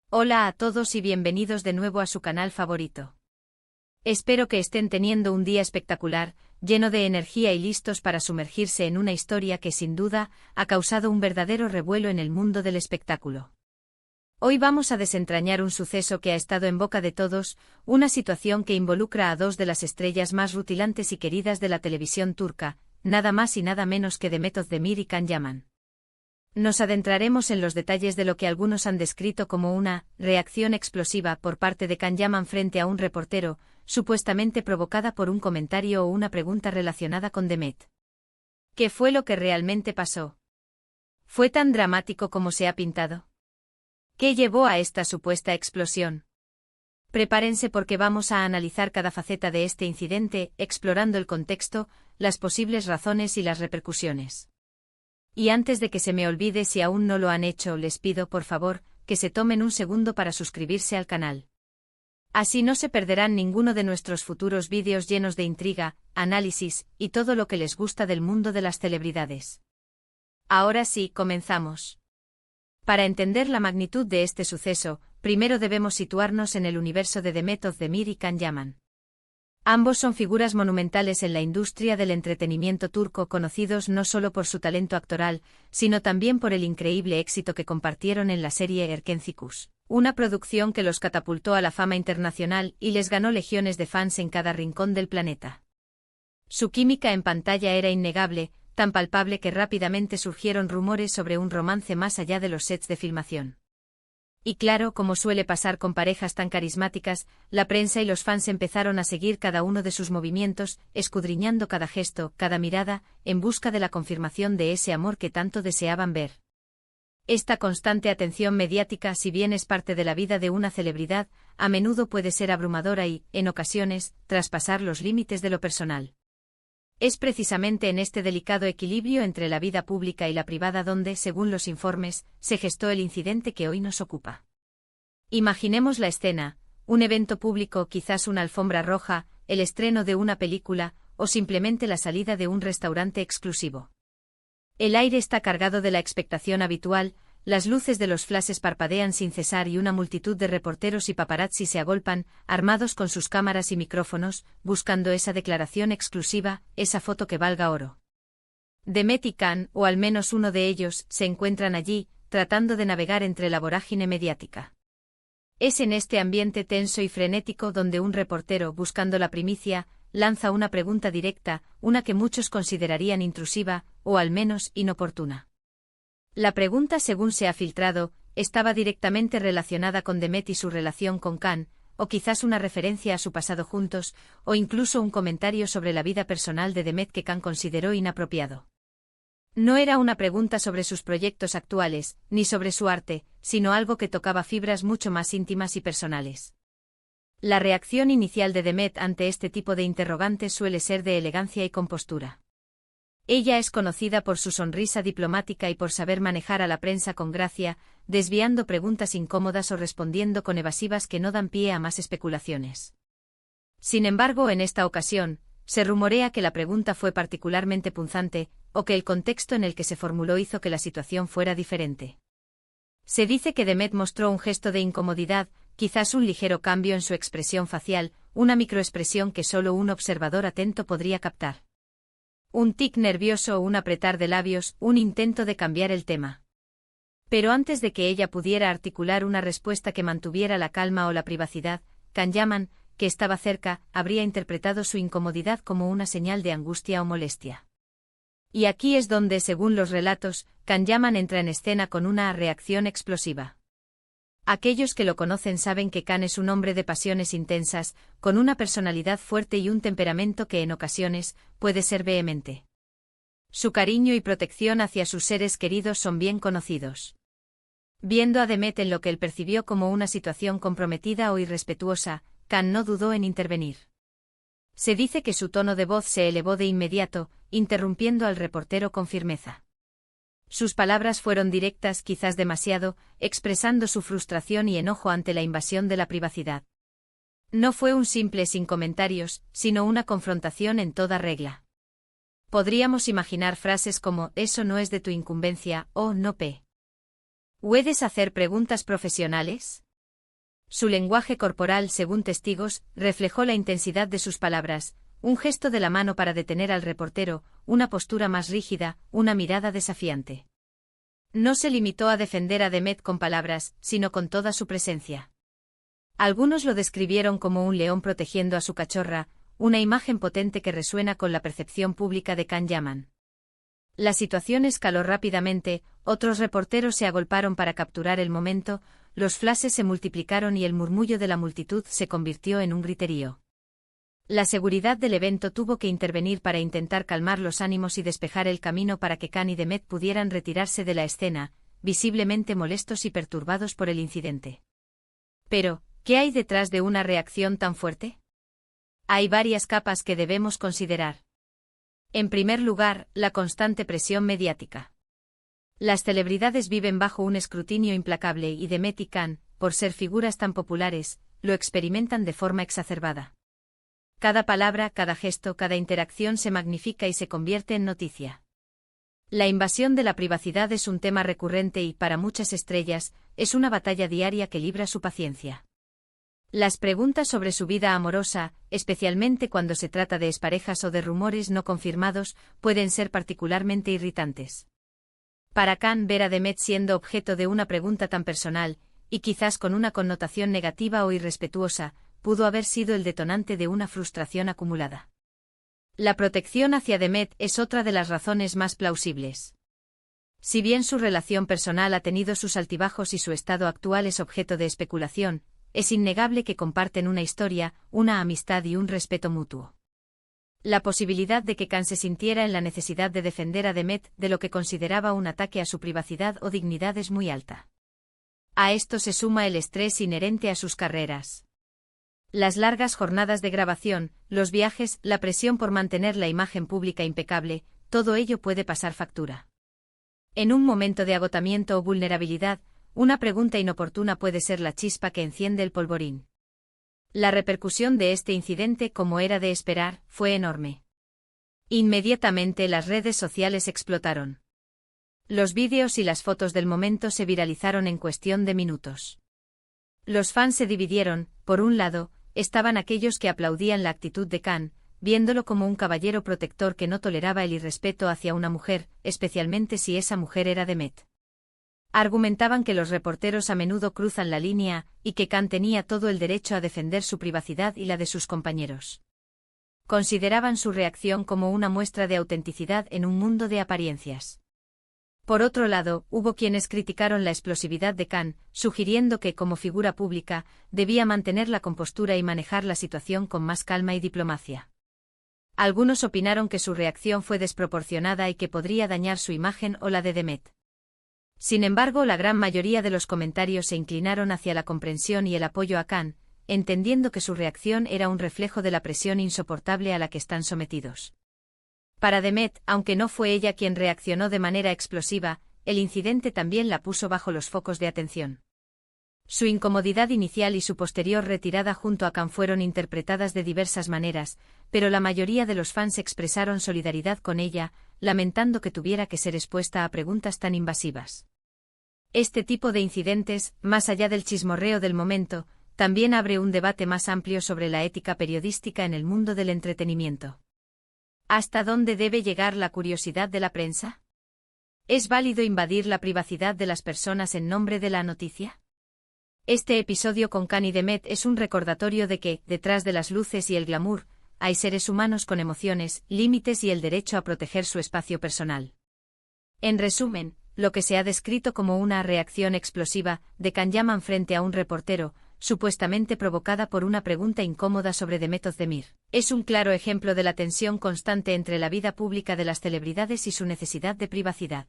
Hola a todos y bienvenidos de nuevo a su canal favorito. Espero que estén teniendo un día espectacular, lleno de energía y listos para sumergirse en una historia que sin duda ha causado un verdadero revuelo en el mundo del espectáculo. Hoy vamos a desentrañar un suceso que ha estado en boca de todos, una situación que involucra a dos de las estrellas más rutilantes y queridas de la televisión turca, nada más y nada menos que Demet Özdemir y Can Yaman. Nos adentraremos en los detalles de lo que algunos han descrito como una reacción explosiva por parte de Can Yaman frente a un reportero, supuestamente provocada por un comentario o una pregunta relacionada con Demet. ¿Qué fue lo que realmente pasó? ¿Fue tan dramático como se ha pintado? ¿Qué llevó a esta supuesta explosión? Prepárense porque vamos a analizar cada faceta de este incidente, explorando el contexto, las posibles razones y las repercusiones. Y antes de que se me olvide, si aún no lo han hecho, les pido por favor que se tomen un segundo para suscribirse al canal. Así no se perderán ninguno de nuestros futuros vídeos llenos de intriga, análisis y todo lo que les gusta del mundo de las celebridades. Ahora sí, comenzamos. Para entender la magnitud de este suceso, primero debemos situarnos en el universo de Demet Özdemir y Can Yaman. Ambos son figuras monumentales en la industria del entretenimiento turco, conocidos no solo por su talento actoral, sino también por el increíble éxito que compartieron en la serie Erkenci, una producción que los catapultó a la fama internacional y les ganó legiones de fans en cada rincón del planeta. Su química en pantalla era innegable, tan palpable que rápidamente surgieron rumores sobre un romance más allá de los sets de filmación. Y claro, como suele pasar con parejas tan carismáticas, la prensa y los fans empezaron a seguir cada uno de sus movimientos, escudriñando cada gesto, cada mirada, en busca de la confirmación de ese amor que tanto deseaban ver. Esta constante atención mediática, si bien es parte de la vida de una celebridad, a menudo puede ser abrumadora y, en ocasiones, traspasar los límites de lo personal. Es precisamente en este delicado equilibrio entre la vida pública y la privada donde, según los informes, se gestó el incidente que hoy nos ocupa. Imaginemos la escena: un evento público, quizás una alfombra roja, el estreno de una película, o simplemente la salida de un restaurante exclusivo. El aire está cargado de la expectación habitual, las luces de los flashes parpadean sin cesar y una multitud de reporteros y paparazzi se agolpan, armados con sus cámaras y micrófonos, buscando esa declaración exclusiva, esa foto que valga oro. Demet y Can, o al menos uno de ellos, se encuentran allí, tratando de navegar entre la vorágine mediática. Es en este ambiente tenso y frenético donde un reportero, buscando la primicia, lanza una pregunta directa, una que muchos considerarían intrusiva, o al menos inoportuna. La pregunta, según se ha filtrado, estaba directamente relacionada con Demet y su relación con Can, o quizás una referencia a su pasado juntos, o incluso un comentario sobre la vida personal de Demet que Can consideró inapropiado. No era una pregunta sobre sus proyectos actuales, ni sobre su arte, sino algo que tocaba fibras mucho más íntimas y personales. La reacción inicial de Demet ante este tipo de interrogantes suele ser de elegancia y compostura. Ella es conocida por su sonrisa diplomática y por saber manejar a la prensa con gracia, desviando preguntas incómodas o respondiendo con evasivas que no dan pie a más especulaciones. Sin embargo, en esta ocasión, se rumorea que la pregunta fue particularmente punzante, o que el contexto en el que se formuló hizo que la situación fuera diferente. Se dice que Demet mostró un gesto de incomodidad, quizás un ligero cambio en su expresión facial, una microexpresión que solo un observador atento podría captar. Un tic nervioso o un apretar de labios, un intento de cambiar el tema. Pero antes de que ella pudiera articular una respuesta que mantuviera la calma o la privacidad, Can Yaman, que estaba cerca, habría interpretado su incomodidad como una señal de angustia o molestia. Y aquí es donde, según los relatos, Can Yaman entra en escena con una reacción explosiva. Aquellos que lo conocen saben que Can es un hombre de pasiones intensas, con una personalidad fuerte y un temperamento que en ocasiones puede ser vehemente. Su cariño y protección hacia sus seres queridos son bien conocidos. Viendo a Demet en lo que él percibió como una situación comprometida o irrespetuosa, Can no dudó en intervenir. Se dice que su tono de voz se elevó de inmediato, interrumpiendo al reportero con firmeza. Sus palabras fueron directas, quizás demasiado, expresando su frustración y enojo ante la invasión de la privacidad. No fue un simple sin comentarios, sino una confrontación en toda regla. Podríamos imaginar frases como «eso no es de tu incumbencia» o «no p. ¿Puedes hacer preguntas profesionales?». Su lenguaje corporal, según testigos, reflejó la intensidad de sus palabras, un gesto de la mano para detener al reportero, una postura más rígida, una mirada desafiante. No se limitó a defender a Demet con palabras, sino con toda su presencia. Algunos lo describieron como un león protegiendo a su cachorra, una imagen potente que resuena con la percepción pública de Can Yaman. La situación escaló rápidamente, otros reporteros se agolparon para capturar el momento, los flashes se multiplicaron y el murmullo de la multitud se convirtió en un griterío. La seguridad del evento tuvo que intervenir para intentar calmar los ánimos y despejar el camino para que Can y Demet pudieran retirarse de la escena, visiblemente molestos y perturbados por el incidente. Pero, ¿qué hay detrás de una reacción tan fuerte? Hay varias capas que debemos considerar. En primer lugar, la constante presión mediática. Las celebridades viven bajo un escrutinio implacable y Demet y Can, por ser figuras tan populares, lo experimentan de forma exacerbada. Cada palabra, cada gesto, cada interacción se magnifica y se convierte en noticia. La invasión de la privacidad es un tema recurrente y, para muchas estrellas, es una batalla diaria que libra su paciencia. Las preguntas sobre su vida amorosa, especialmente cuando se trata de exparejas o de rumores no confirmados, pueden ser particularmente irritantes. Para Can, ver a Demet siendo objeto de una pregunta tan personal, y quizás con una connotación negativa o irrespetuosa, pudo haber sido el detonante de una frustración acumulada. La protección hacia Demet es otra de las razones más plausibles. Si bien su relación personal ha tenido sus altibajos y su estado actual es objeto de especulación, es innegable que comparten una historia, una amistad y un respeto mutuo. La posibilidad de que Can se sintiera en la necesidad de defender a Demet de lo que consideraba un ataque a su privacidad o dignidad es muy alta. A esto se suma el estrés inherente a sus carreras. Las largas jornadas de grabación, los viajes, la presión por mantener la imagen pública impecable, todo ello puede pasar factura. En un momento de agotamiento o vulnerabilidad, una pregunta inoportuna puede ser la chispa que enciende el polvorín. La repercusión de este incidente, como era de esperar, fue enorme. Inmediatamente las redes sociales explotaron. Los vídeos y las fotos del momento se viralizaron en cuestión de minutos. Los fans se dividieron, por un lado, estaban aquellos que aplaudían la actitud de Can, viéndolo como un caballero protector que no toleraba el irrespeto hacia una mujer, especialmente si esa mujer era Demet. Argumentaban que los reporteros a menudo cruzan la línea, y que Can tenía todo el derecho a defender su privacidad y la de sus compañeros. Consideraban su reacción como una muestra de autenticidad en un mundo de apariencias. Por otro lado, hubo quienes criticaron la explosividad de Can, sugiriendo que, como figura pública, debía mantener la compostura y manejar la situación con más calma y diplomacia. Algunos opinaron que su reacción fue desproporcionada y que podría dañar su imagen o la de Demet. Sin embargo, la gran mayoría de los comentarios se inclinaron hacia la comprensión y el apoyo a Can, entendiendo que su reacción era un reflejo de la presión insoportable a la que están sometidos. Para Demet, aunque no fue ella quien reaccionó de manera explosiva, el incidente también la puso bajo los focos de atención. Su incomodidad inicial y su posterior retirada junto a Can fueron interpretadas de diversas maneras, pero la mayoría de los fans expresaron solidaridad con ella, lamentando que tuviera que ser expuesta a preguntas tan invasivas. Este tipo de incidentes, más allá del chismorreo del momento, también abre un debate más amplio sobre la ética periodística en el mundo del entretenimiento. ¿Hasta dónde debe llegar la curiosidad de la prensa? ¿Es válido invadir la privacidad de las personas en nombre de la noticia? Este episodio con Can y Demet es un recordatorio de que, detrás de las luces y el glamour, hay seres humanos con emociones, límites y el derecho a proteger su espacio personal. En resumen, lo que se ha descrito como una reacción explosiva de Can Yaman frente a un reportero, supuestamente provocada por una pregunta incómoda sobre Demet Özdemir, es un claro ejemplo de la tensión constante entre la vida pública de las celebridades y su necesidad de privacidad.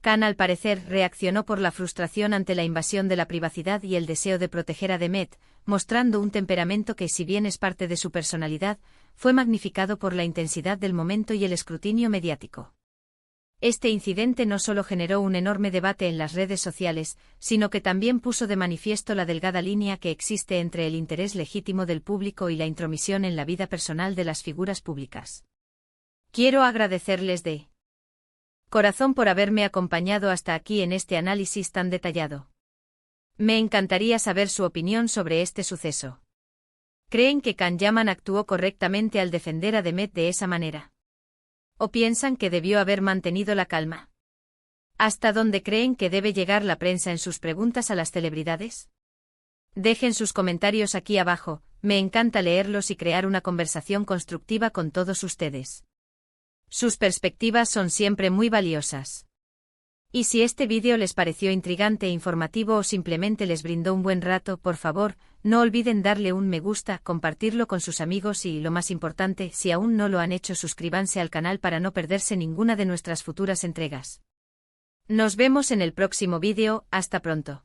Can, al parecer, reaccionó por la frustración ante la invasión de la privacidad y el deseo de proteger a Demet, mostrando un temperamento que, si bien es parte de su personalidad, fue magnificado por la intensidad del momento y el escrutinio mediático. Este incidente no solo generó un enorme debate en las redes sociales, sino que también puso de manifiesto la delgada línea que existe entre el interés legítimo del público y la intromisión en la vida personal de las figuras públicas. Quiero agradecerles de corazón por haberme acompañado hasta aquí en este análisis tan detallado. Me encantaría saber su opinión sobre este suceso. ¿Creen que Can Yaman actuó correctamente al defender a Demet de esa manera? ¿O piensan que debió haber mantenido la calma? ¿Hasta dónde creen que debe llegar la prensa en sus preguntas a las celebridades? Dejen sus comentarios aquí abajo, me encanta leerlos y crear una conversación constructiva con todos ustedes. Sus perspectivas son siempre muy valiosas. Y si este vídeo les pareció intrigante e informativo o simplemente les brindó un buen rato, por favor, no olviden darle un me gusta, compartirlo con sus amigos y, lo más importante, si aún no lo han hecho, suscríbanse al canal para no perderse ninguna de nuestras futuras entregas. Nos vemos en el próximo vídeo, hasta pronto.